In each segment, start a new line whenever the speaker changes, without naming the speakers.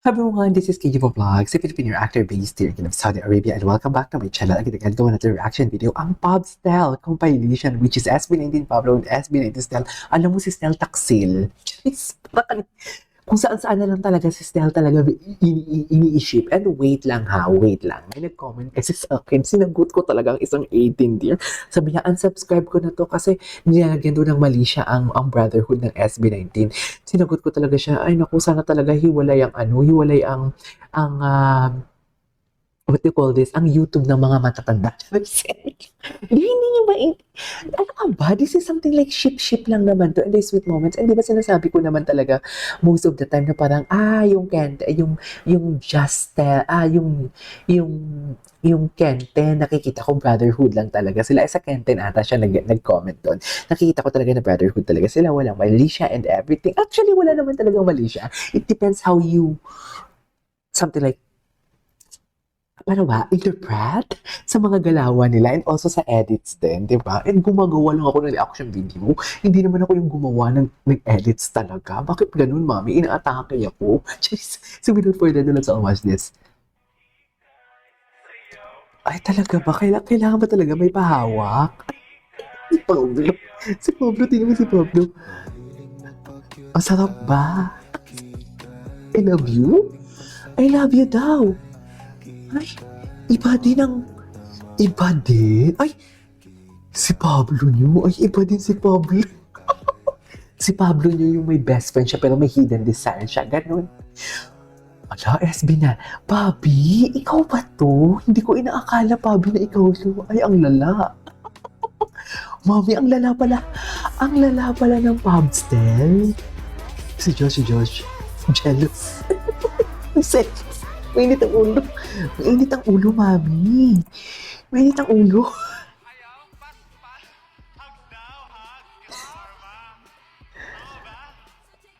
Hello everyone, this is KG Vlogs, a Filipino actor based here in Saudi Arabia, and welcome back to my channel. Again, gawa natin reaction video ang Pub Style compilation, which is SB19 Pablo and SB19 Style. Alam mo si Style Taksil. Kung saan-saan na lang talaga si Style talaga ini-ship. And wait lang ha, wait lang. May nag-comment kasi sa akin, sinagot ko talaga ang isang 18 dear. Sabi niya, unsubscribe ko na to kasi nilalagyan doon ng mali siya ang brotherhood ng SB19. Sinagot ko talaga siya, ay naku, sana talaga hiwalay ang hiwalay what do you call this, ang YouTube ng mga matatanda. Hindi niyo ano ka ba? This is something like ship lang naman to, and the sweet moments. And di ba sinasabi ko naman talaga, most of the time na parang, yung Kente, yung Justel, yung Kente, nakikita ko brotherhood lang talaga. Sila sa Kente ata siya nag-comment doon. Nakikita ko talaga na brotherhood talaga sila. Walang mali siya and everything. Actually, wala naman talagang mali siya. It depends how you, something like, paano ba, interpret sa mga galawan nila and also sa edits din, di ba? And gumagawa lang ako ng reaction video. Hindi naman ako yung gumawa ng edits talaga. Bakit ganun, mami? Inaatake ako. Jeez. So without further ado, let's all watch this. Ay, talaga ba? Kailangan ba talaga may pahawak? Si Pablo. Si Pablo, tingnan mo si Pablo. Ang sarap ba? I love you? I love you daw. Ay, iba din. Ay, si Pablo niyo. Ay, iba din si Pablo. Si Pablo niyo yung may best friend siya pero may hidden design siya. Ganun. Ala, SB na. Pabi, ikaw ba to? Hindi ko inaakala, Pabi, na ikaw to. Ay, ang lala. Mami, ang lala pala. Ang lala pala ng Pubstel. Si Josh. Jealous. Sex. Mainit ang ulo. Mainit ang ulo, mami. Mainit ang ulo.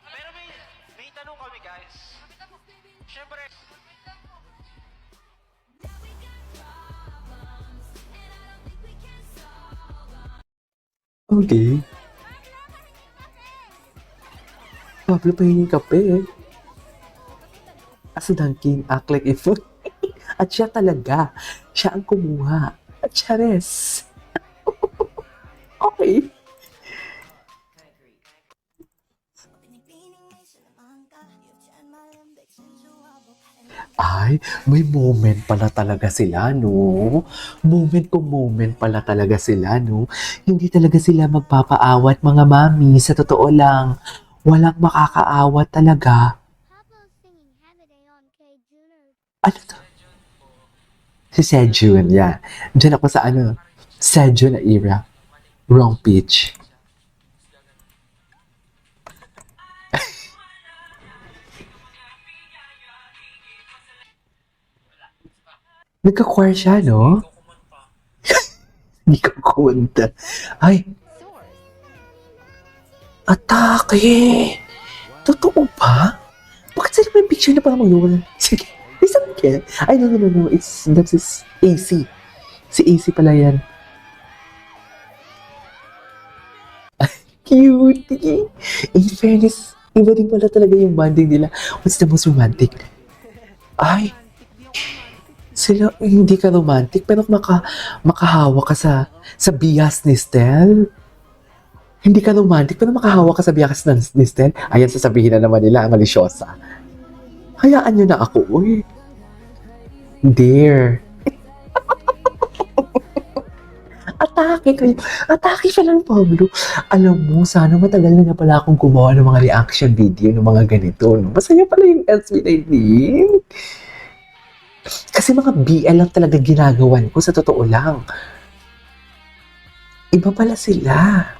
Pero may tanong kami, guys. Siyempre,
Okay. Pablo, pahingin kape. As Dunkin, act like a fool. At siya talaga. Siya ang kumuha. At siya res. Okay. Ay, may moment pala talaga sila, no? Moment pala talaga sila, no? Hindi talaga sila magpapaawat, mga mami. Sa totoo lang, walang makakaawat talaga. Ano to? Si Sejun, yeah. Diyan ako sa Sejun na era. Wrong pitch. Nagka-choir siya, no? Hindi ko kunta. Ay, atake! Totoo ba? Bakit sila may picture na parang mag-iwala? Sige, isang kaya. Ay, no. That's his AC. Si AC pala yan. Cutie! In fairness, iba din pala talaga yung bonding nila. What's the most romantic? Ay, sila, hindi ka romantic, pero makahawa ka sa bias ni Stel. Hindi ka romantic, pero makahawa ka sa bias ni Stel. Ayan, sasabihin na naman nila, malisyosa. Hayaan nyo na ako, uy. Dear. Atake siya lang, Pablo. Alam mo, sana matagal na pala akong gumawa ng mga reaction video ng mga ganito. No? Masaya pala yung SB19. Kasi mga BL lang talaga ginagawan ko, sa totoo lang. Iba pala sila.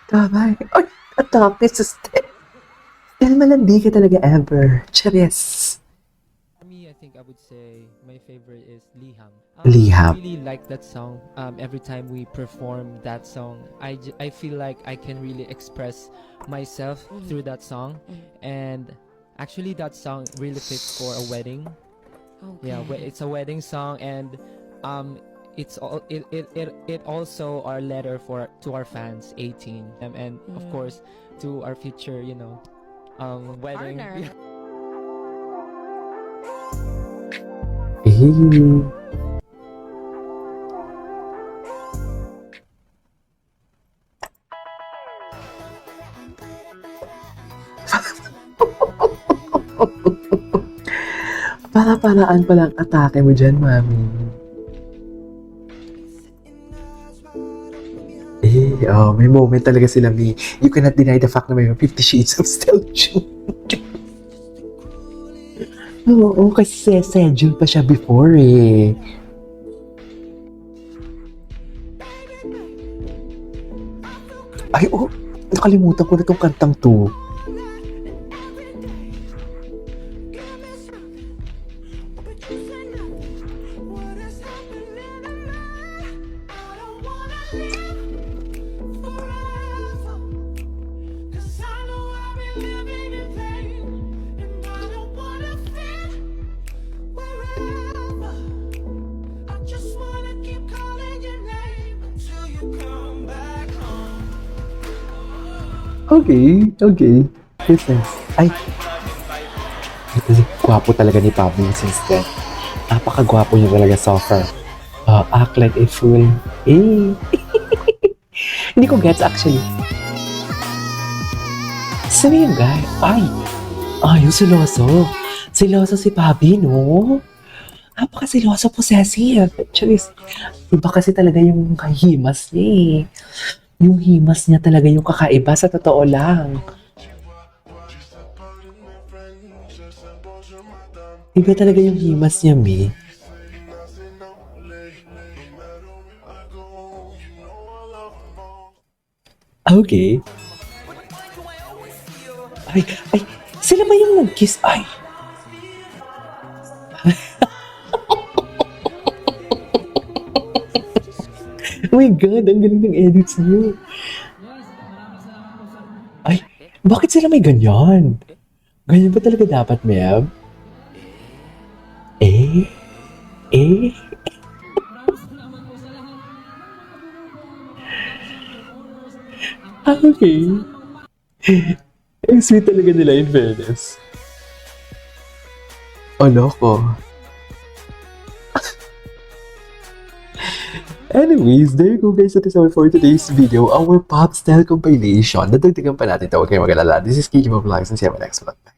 Tama. Ay, atake sa Stel. Dahil malandi ka talaga ever. Charis.
For me, I think I would say my favorite is Liham.
Liham.
I really like that song. Every time we perform that song, I feel like I can really express myself through that song. And actually, that song really fits for a wedding. Yeah, it's a wedding song, and it's all it also our letter to our fans, 18, and of course to our future, wedding.
Partner.
Eh. Para-paraan palang atake mo dyan, mami. May moment talaga sila, Mi. You cannot deny the fact na may 50 Shades of Stealth June. Oo, kasi schedule pa siya before eh. Ay, nakalimutan ko na tong kantang to. Okay. Business. Ay. Gwapo talaga ni Pablo since then. Napakagwapo niya talaga so far. Act like a fool. Hindi ko gets actually. Sino yung guy? Yung siloso. Siloso si Pabi, no? Napaka-siloso, possessive. Charis. Iba kasi talaga yung himas niya eh. Yung himas niya talaga yung kakaiba sa totoo lang. Iba talaga yung himas niya, Mi. Okay. Ay, sila ba yung nag-kiss? Ay. Oh my God, ang galing ng edits niyo. Ay, bakit sila may ganyan? Ganyan ba talaga dapat, Meb? Okay. Ang sweet talaga nila in fairness. Loko. Anyways, there you go guys. That is all for today's video. Our pop style compilation. Nadagdagan pa natin ito. Huwag kayong mag-alala. This is Kiki Vlogs and see you on my next vlog. Bye.